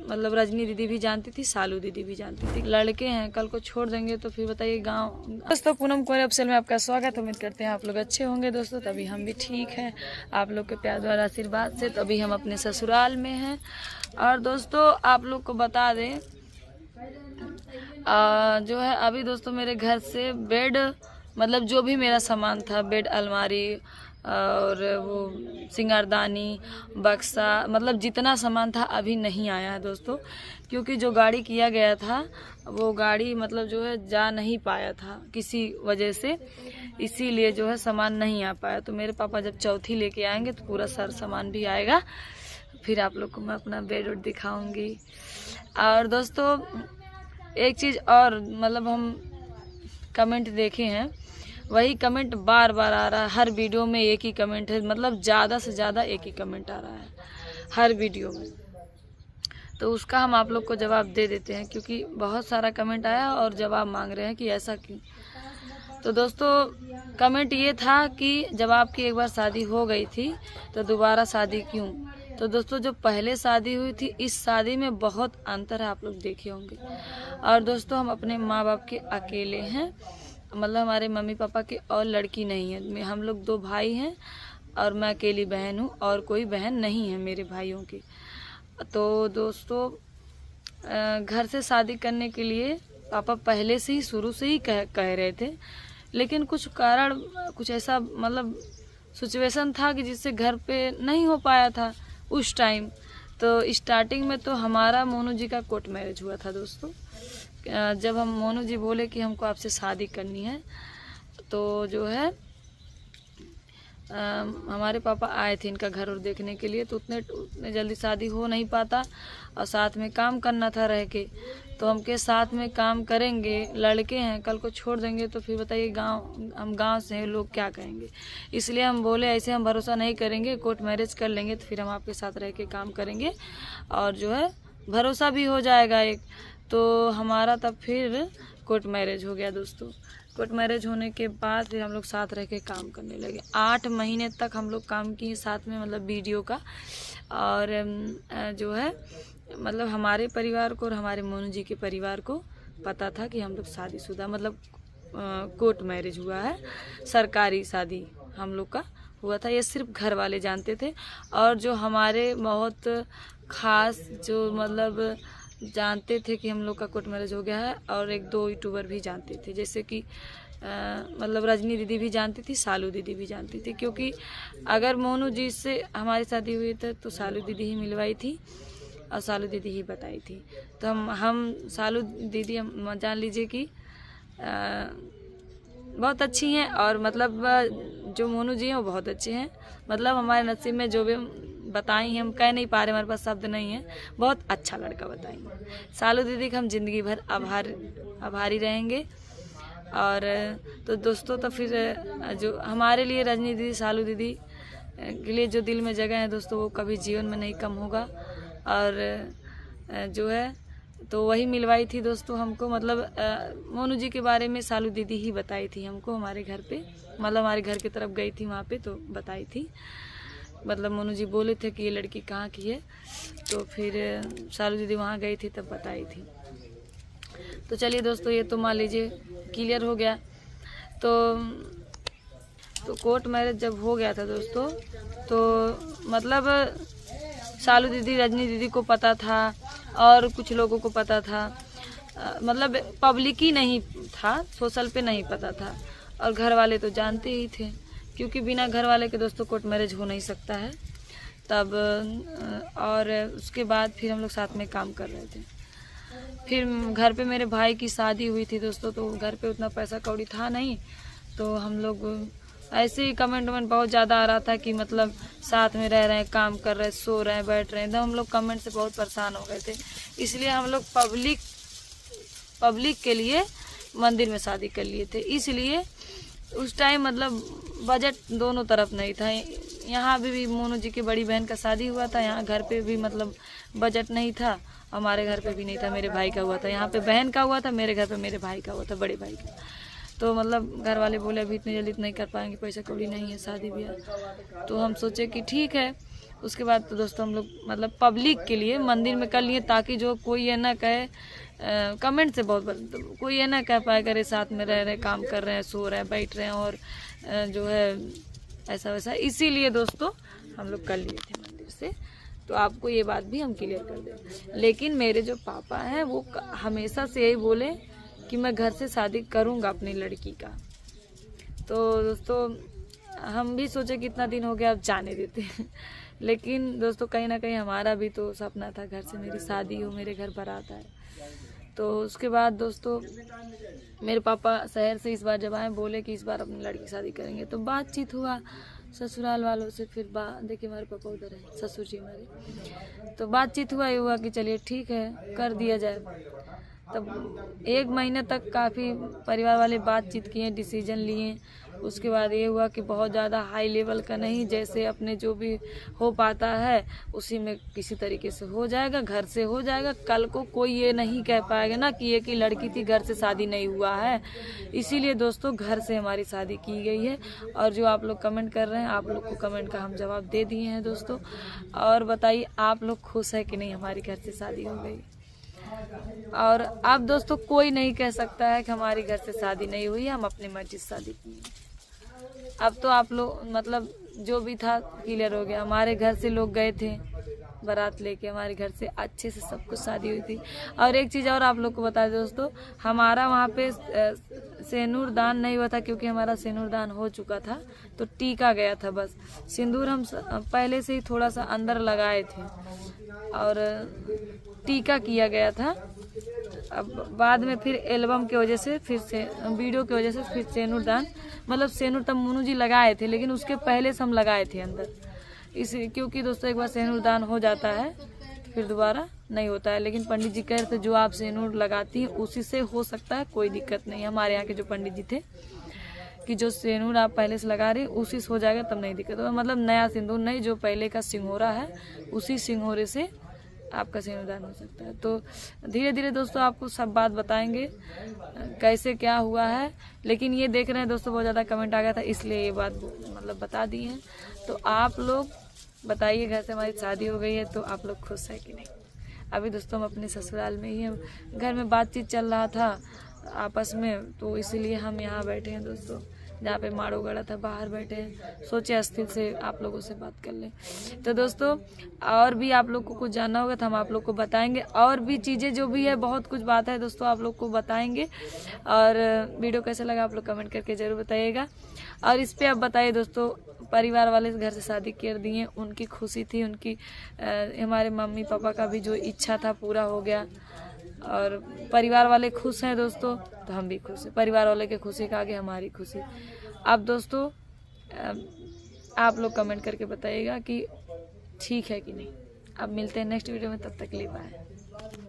मतलब रजनी दीदी भी जानती थी, सालू दीदी भी जानती थी। लड़के हैं, कल को छोड़ देंगे तो फिर बताइए गांव। दोस्तों पूनम कुंवर ऑफिशियल में आपका स्वागत। उम्मीद करते हैं आप लोग अच्छे होंगे दोस्तों। तभी हम भी ठीक हैं, आप लोग के प्यार द्वारा आशीर्वाद से। तभी हम अपने ससुराल में हैं। और दोस्तों आप लोग को बता दें जो है अभी दोस्तों मेरे घर से बेड मतलब जो भी मेरा सामान था, बेड, अलमारी और वो सिंगारदानी, बक्सा, मतलब जितना सामान था अभी नहीं आया है दोस्तों। क्योंकि जो गाड़ी किया गया था वो गाड़ी मतलब जो है जा नहीं पाया था किसी वजह से, इसीलिए जो है सामान नहीं आ पाया। तो मेरे पापा जब चौथी लेके आएंगे तो पूरा सारा सामान भी आएगा, फिर आप लोग को मैं अपना बेड उड दिखाऊंगी। और दोस्तों एक चीज़ और, मतलब हम कमेंट देखे हैं, वही कमेंट बार बार आ रहा है। हर वीडियो में एक ही कमेंट है, मतलब ज़्यादा से ज़्यादा एक ही कमेंट आ रहा है हर वीडियो में। तो उसका हम आप लोग को जवाब दे देते हैं, क्योंकि बहुत सारा कमेंट आया और जवाब मांग रहे हैं कि ऐसा क्यों। तो दोस्तों कमेंट ये था कि जब आपकी एक बार शादी हो गई थी तो दोबारा शादी क्यों। तो दोस्तों जो पहले शादी हुई थी, इस शादी में बहुत अंतर है, आप लोग देखे होंगे। और दोस्तों हम अपने माँ बाप के अकेले हैं, मतलब हमारे मम्मी पापा के और लड़की नहीं है। हम लोग 2 भाई हैं और मैं अकेली बहन हूँ, और कोई बहन नहीं है मेरे भाइयों की। तो दोस्तों घर से शादी करने के लिए पापा पहले से ही शुरू से ही कह रहे थे, लेकिन कुछ कारण, कुछ ऐसा मतलब सिचुएशन था कि जिससे घर पे नहीं हो पाया था उस टाइम। तो स्टार्टिंग में तो हमारा मोनू जी का कोर्ट मैरिज हुआ था दोस्तों। जब हम मोनू जी बोले कि हमको आपसे शादी करनी है, तो जो है हमारे पापा आए थे इनका घर और देखने के लिए। तो उतने जल्दी शादी हो नहीं पाता, और साथ में काम करना था रह के। तो हम के साथ में काम करेंगे, लड़के हैं, कल को छोड़ देंगे तो फिर बताइए हम गांव से हैं, लोग क्या कहेंगे। इसलिए हम बोले ऐसे हम भरोसा नहीं करेंगे, कोर्ट मैरिज कर लेंगे तो फिर हम आपके साथ रह के काम करेंगे और जो है भरोसा भी हो जाएगा एक। तो हमारा तब फिर कोर्ट मैरिज हो गया दोस्तों। कोर्ट मैरिज होने के बाद फिर हम लोग साथ रह के काम करने लगे। 8 महीने तक हम लोग काम किए साथ में, मतलब वीडियो का। और जो है मतलब हमारे परिवार को और हमारे मोनू जी के परिवार को पता था कि हम लोग शादीशुदा, मतलब कोर्ट मैरिज हुआ है, सरकारी शादी हम लोग का हुआ था। ये सिर्फ घर वाले जानते थे, और जो हमारे बहुत खास जो मतलब जानते थे कि हम लोग का कोर्ट मैरिज हो गया है, और 1-2 यूट्यूबर भी जानते थे, जैसे कि मतलब रजनी दीदी भी जानती थी, सालू दीदी भी जानती थी। क्योंकि अगर मोनू जी से हमारी शादी हुई थी तो सालू दीदी ही मिलवाई थी और सालू दीदी ही बताई थी। तो हम सालू दीदी हम जान लीजिए कि बहुत अच्छी हैं, और मतलब जो मोनू जी हैं वो बहुत अच्छे हैं। मतलब हमारे नसीब में जो भी बताई हैं, हम कह नहीं पा रहे, हमारे पास शब्द नहीं है, बहुत अच्छा लड़का बताएंगे। सालू दीदी का हम जिंदगी भर आभारी रहेंगे। और तो दोस्तों तो फिर जो हमारे लिए रजनी दीदी, सालू दीदी के लिए जो दिल में जगह है दोस्तों, वो कभी जीवन में नहीं कम होगा। और जो है तो वही मिलवाई थी दोस्तों हमको, मतलब मोनू जी के बारे में सालू दीदी ही बताई थी हमको हमारे घर पे, मतलब हमारे घर की तरफ गई थी वहाँ पे तो बताई थी। मतलब मोनू जी बोले थे कि ये लड़की कहाँ की है, तो फिर सालू दीदी वहाँ गई थी तब बताई थी। तो चलिए दोस्तों ये तो मान लीजिए क्लियर हो गया। तो कोर्ट मैरिज जब हो गया था दोस्तों, तो मतलब सालू दीदी, रजनी दीदी को पता था और कुछ लोगों को पता था, मतलब पब्लिक ही नहीं था, सोशल पे नहीं पता था, और घर वाले तो जानते ही थे, क्योंकि बिना घर वाले के दोस्तों कोर्ट मैरिज हो नहीं सकता है तब। और उसके बाद फिर हम लोग साथ में काम कर रहे थे। फिर घर पे मेरे भाई की शादी हुई थी दोस्तों, तो घर पे उतना पैसा कौड़ी था नहीं, तो हम लोग ऐसे ही कमेंट बहुत ज़्यादा आ रहा था कि मतलब साथ में रह रहे हैं, काम कर रहे हैं, सो रहे हैं, बैठ रहे हैं, तो हम लोग कमेंट से बहुत परेशान हो गए थे। इसलिए हम लोग पब्लिक के लिए मंदिर में शादी कर लिए थे। इसलिए उस टाइम मतलब बजट दोनों तरफ नहीं था। यहाँ भी मोनू जी की बड़ी बहन का शादी हुआ था, यहाँ घर पे भी मतलब बजट नहीं था, हमारे घर पे भी नहीं था, मेरे भाई का हुआ था। यहाँ पे बहन का हुआ था, मेरे घर पे मेरे भाई का हुआ था, बड़े भाई का। तो मतलब घर वाले बोले अभी इतनी जल्दी नहीं कर पाएंगे, पैसा कौड़ी नहीं है शादी ब्याह। तो हम सोचे कि ठीक है, उसके बाद तो दोस्तों हम लोग मतलब पब्लिक के लिए मंदिर में कर लिए, ताकि जो कोई ये ना कहे कमेंट से तो कोई ये ना कह पाए करे साथ में रह रहे, काम कर रहे हैं, सो रहे हैं, बैठ रहे हैं और जो है ऐसा वैसा। इसीलिए दोस्तों हम लोग कर लिए थे मंदिर से, तो आपको ये बात भी हम क्लियर कर दें। लेकिन मेरे जो पापा हैं वो हमेशा से यही बोले कि मैं घर से शादी करूँगा अपनी लड़की का। तो दोस्तों हम भी सोचे कि इतना दिन हो गया, अब जाने देते हैं। लेकिन दोस्तों कहीं ना कहीं हमारा भी तो सपना था, घर से मेरी शादी हो, मेरे घर बारात आए। तो उसके बाद दोस्तों मेरे पापा शहर से इस बार जब आए बोले कि इस बार अपनी लड़की की शादी करेंगे। तो बातचीत हुआ ससुराल वालों से, फिर देखिए हमारे पापा उधर है, ससुर जी हमारे। तो बातचीत हुआ कि चलिए ठीक है कर दिया जाए। तब 1 महीने तक काफ़ी परिवार वाले बातचीत किए, डिसीजन लिए। उसके बाद ये हुआ कि बहुत ज़्यादा हाई लेवल का नहीं, जैसे अपने जो भी हो पाता है उसी में किसी तरीके से हो जाएगा, घर से हो जाएगा। कल को कोई ये नहीं कह पाएगा ना कि ये कि लड़की थी घर से शादी नहीं हुआ है। इसीलिए दोस्तों घर से हमारी शादी की गई है। और जो आप लोग कमेंट कर रहे हैं, आप लोग को कमेंट का हम जवाब दे दिए हैं दोस्तों। और बताइए आप लोग खुश है कि नहीं हमारी घर से शादी हो गई। और अब दोस्तों कोई नहीं कह सकता है कि हमारी घर से शादी नहीं हुई, हम अपनी मर्जी से शादी की। अब तो आप लोग मतलब जो भी था क्लियर हो गया। हमारे घर से लोग गए थे बारात लेके, हमारे घर से अच्छे से सब कुछ शादी हुई थी। और एक चीज़ और आप लोग को बता दें दोस्तों, हमारा वहाँ पे सिंदूर दान नहीं हुआ था, क्योंकि हमारा सिंदूर दान हो चुका था। तो टीका गया था बस, सिंदूर हम पहले से ही थोड़ा सा अंदर लगाए थे और टीका किया गया था। अब बाद में फिर एल्बम की वजह से, फिर से वीडियो की वजह से फिर सेनूर दान मतलब सेनूर तब मुनू जी लगाए थे, लेकिन उसके पहले से हम लगाए थे अंदर। इसी क्योंकि दोस्तों एक बार सेनूर दान हो जाता है फिर दोबारा नहीं होता है। लेकिन पंडित जी कह रहे थे जो आप सेनूर लगाती हैं उसी से हो सकता है, कोई दिक्कत नहीं। हमारे यहाँ के जो पंडित जी थे कि जो सेनूर आप पहले से लगा रहे उसी से हो जाएगा, तब नहीं दिक्कत होगा। मतलब नया सिंदूर नहीं, जो पहले का सिंघोरा है उसी सिंघोरे से आपका सिंदूरदान हो सकता है। तो धीरे धीरे दोस्तों आपको सब बात बताएंगे कैसे क्या हुआ है। लेकिन ये देख रहे हैं दोस्तों बहुत ज़्यादा कमेंट आ गया था, इसलिए ये बात मतलब बता दी है। तो आप लोग बताइए घर से हमारी शादी हो गई है तो आप लोग खुश है कि नहीं। अभी दोस्तों हम अपने ससुराल में ही हैं, घर में बातचीत चल रहा था आपस में, तो इसीलिए हम यहाँ बैठे हैं दोस्तों, जहाँ पे माड़ो गड़ा था बाहर बैठे हैं। सोचे अस्थिर से आप लोगों से बात कर लें। तो दोस्तों और भी आप लोग को कुछ जानना होगा तो हम आप लोग को बताएंगे, और भी चीज़ें जो भी है बहुत कुछ बात है दोस्तों आप लोग को बताएंगे। और वीडियो कैसा लगा आप लोग कमेंट करके ज़रूर बताइएगा। और इस पर आप बताइए दोस्तों, परिवार वाले घर से शादी कर दिए, उनकी खुशी थी, उनकी हमारे मम्मी पापा का भी जो इच्छा था पूरा हो गया। और परिवार वाले खुश हैं दोस्तों तो हम भी खुश हैं, परिवार वाले के खुशी का आगे हमारी खुशी। अब दोस्तों आप लोग कमेंट करके बताइएगा कि ठीक है कि नहीं। अब मिलते हैं नेक्स्ट वीडियो में, तब तक के लिए बाय।